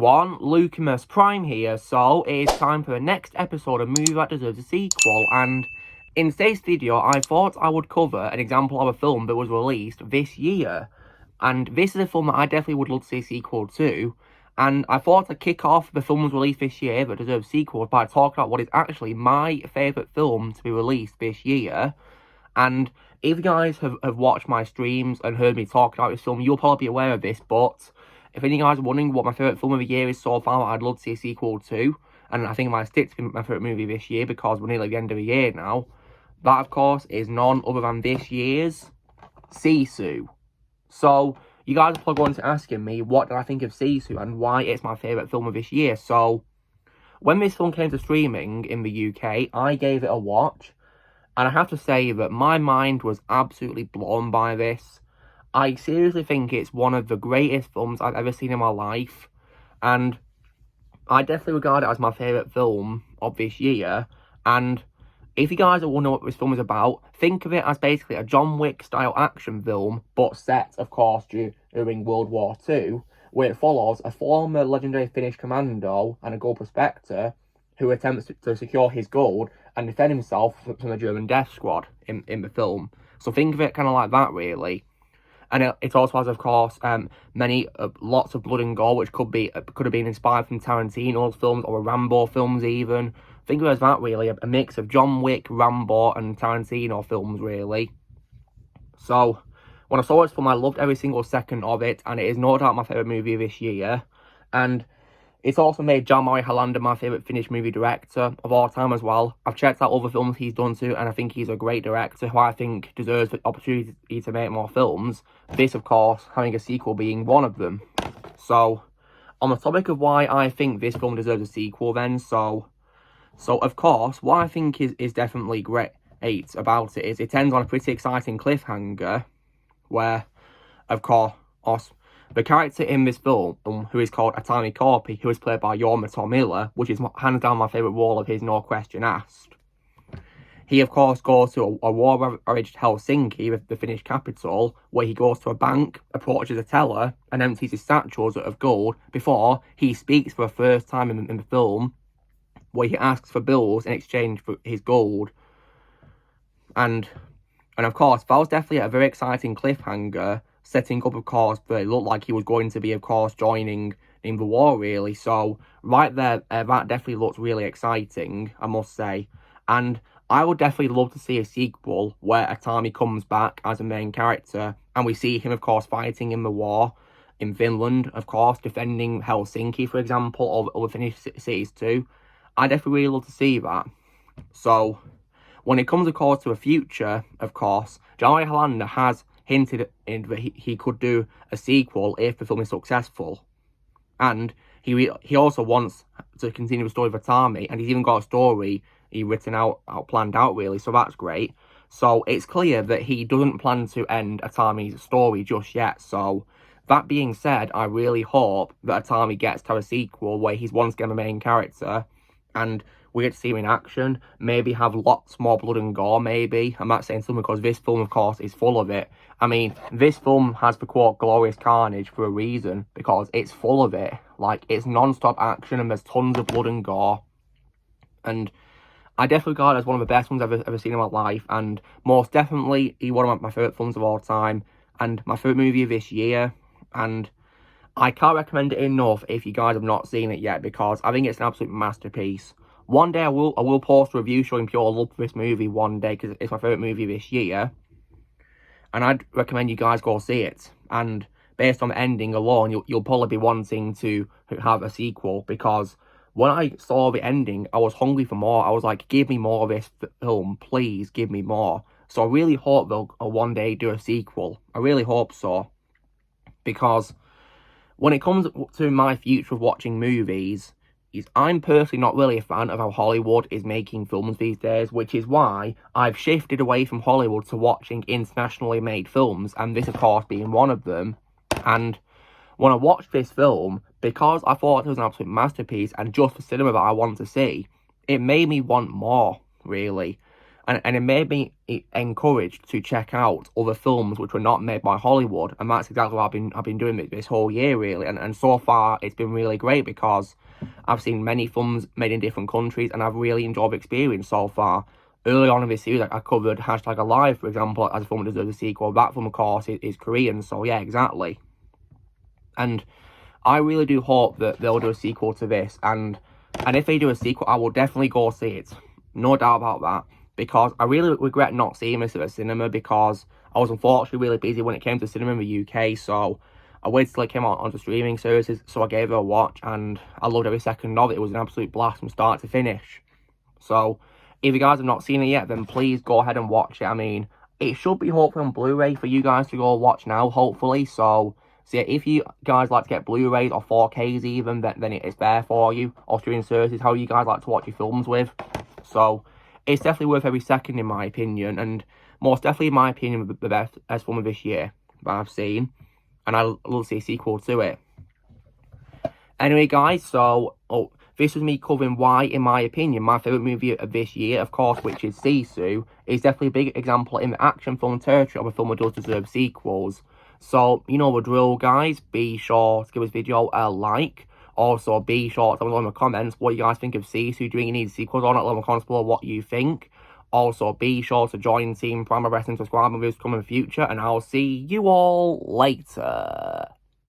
everyone, Lucamus Prime here. So it is time for the next episode of Movie That Deserves a Sequel, and in today's video I thought I would cover an example of a film that was released this year, and this is a film that I definitely would love to see a sequel to, and I thought I'd kick off the films released this year that deserve sequels by talking about what is actually my favourite film to be released this year. And if you guys have watched my streams and heard me talk about this film, you'll probably be aware of this, but if any of you guys are wondering what my favourite film of the year is so far, I'd love to see a sequel to, and I think it might stick to be my favourite movie this year because we're nearly at the end of the year now. That, of course, is none other than this year's Sisu. So, you guys are probably going to be asking me what did I think of Sisu and why it's my favourite film of this year. So, when this film came to streaming in the UK, I gave it a watch, and I have to say that my mind was absolutely blown by this. I seriously think it's one of the greatest films I've ever seen in my life, and I definitely regard it as my favourite film of this year. And if you guys don't know what this film is about, think of it as basically a John Wick style action film, but set, of course, during World War II, where it follows a former legendary Finnish commando and a gold prospector who attempts to secure his gold and defend himself from the German death squad in the film. So think of it kind of like that, really. And it also has, of course, lots of blood and gore, which could have been inspired from Tarantino's films or Rambo films even. Think of it as that, really, a mix of John Wick, Rambo, and Tarantino films, really. So, when I saw this film, I loved every single second of it, and it is no doubt my favourite movie this year. And it's also made Jalmari Helander my favourite Finnish movie director of all time as well. I've checked out other films he's done too, and I think he's a great director who I think deserves the opportunity to make more films. This, of course, having a sequel being one of them. So, on the topic of why I think this film deserves a sequel then, so of course, what I think is definitely great about it is it ends on a pretty exciting cliffhanger where, of course, the character in this film, who is called Atami Korpi, who is played by Jorma Tommila, which is hands down my favourite role of his, no question asked. He, of course, goes to a war-ravaged Helsinki, the Finnish capital, where he goes to a bank, approaches a teller, and empties his satchels of gold before he speaks for the first time in the film, where he asks for bills in exchange for his gold. And of course, that was definitely a very exciting cliffhanger, setting up, of course, that it looked like he was going to be, of course, joining in the war, really. So, right there, that definitely looked really exciting, I must say. And I would definitely love to see a sequel where Atami comes back as a main character, and we see him, of course, fighting in the war in Finland, of course, defending Helsinki, for example, or other Finnish cities too. I definitely really love to see that. So, when it comes, of course, to a future, of course, Jalmari Helander has hinted that he could do a sequel if the film is successful. And he also wants to continue the story of Atami, and he's even got a story written out, planned out, really, so that's great. So it's clear that he doesn't plan to end Atami's story just yet. So that being said, I really hope that Atami gets to have a sequel where he's once again the main character, and we get to see him in action, maybe have lots more blood and gore, maybe. I'm not saying something because this film, of course, is full of it. I mean, this film has the quote, glorious carnage for a reason, because it's full of it. Like, it's non-stop action and there's tons of blood and gore. And I definitely regard it as one of the best ones I've ever seen in my life, and most definitely one of my favourite films of all time, and my favourite movie of this year. And I can't recommend it enough if you guys have not seen it yet, because I think it's an absolute masterpiece. One day I will post a review showing pure love for this movie one day, because it's my favourite movie this year. And I'd recommend you guys go see it. And based on the ending alone, you'll probably be wanting to have a sequel, because when I saw the ending, I was hungry for more. I was like, give me more of this film, please give me more. So I really hope they'll one day do a sequel. I really hope so. Because when it comes to my future of watching movies, I'm personally not really a fan of how Hollywood is making films these days, which is why I've shifted away from Hollywood to watching internationally made films, and this, of course, being one of them. And when I watched this film, because I thought it was an absolute masterpiece and just the cinema that I wanted to see, it made me want more, really. And it made me encouraged to check out other films which were not made by Hollywood, and that's exactly what I've been doing this whole year, really. And so far, it's been really great because I've seen many films made in different countries, and I've really enjoyed the experience so far. Early on in this series, I covered #Alive, for example, as a film that deserves a sequel. That film, of course, is Korean, so yeah, exactly. And I really do hope that they'll do a sequel to this, and if they do a sequel, I will definitely go see it. No doubt about that. Because I really regret not seeing this at the cinema, because I was unfortunately really busy when it came to cinema in the UK, so I waited till it came out onto streaming services, so I gave it a watch, and I loved every second of it. It was an absolute blast from start to finish. So, if you guys have not seen it yet, then please go ahead and watch it. I mean, it should be hopefully on Blu-ray for you guys to go watch now, hopefully, so yeah, if you guys like to get Blu-rays or 4Ks even, then it's there for you, or streaming services, how you guys like to watch your films with. So, it's definitely worth every second, in my opinion, and most definitely, in my opinion, the best film of this year that I've seen, and I'll see a sequel to it. Anyway, guys, so this was me covering why, in my opinion, my favourite movie of this year, of course, which is Sisu, is definitely a big example in the action film territory of a film that does deserve sequels. So, you know the drill, guys. Be sure to give this video a like. Also, be sure to tell me in the comments what you guys think of Sisu. Do you think it needs sequels or not? Let me know in the comments below what you think. Also, be sure to join Team Prime Wrestling, subscribe, and videos coming in the future, and I'll see you all later.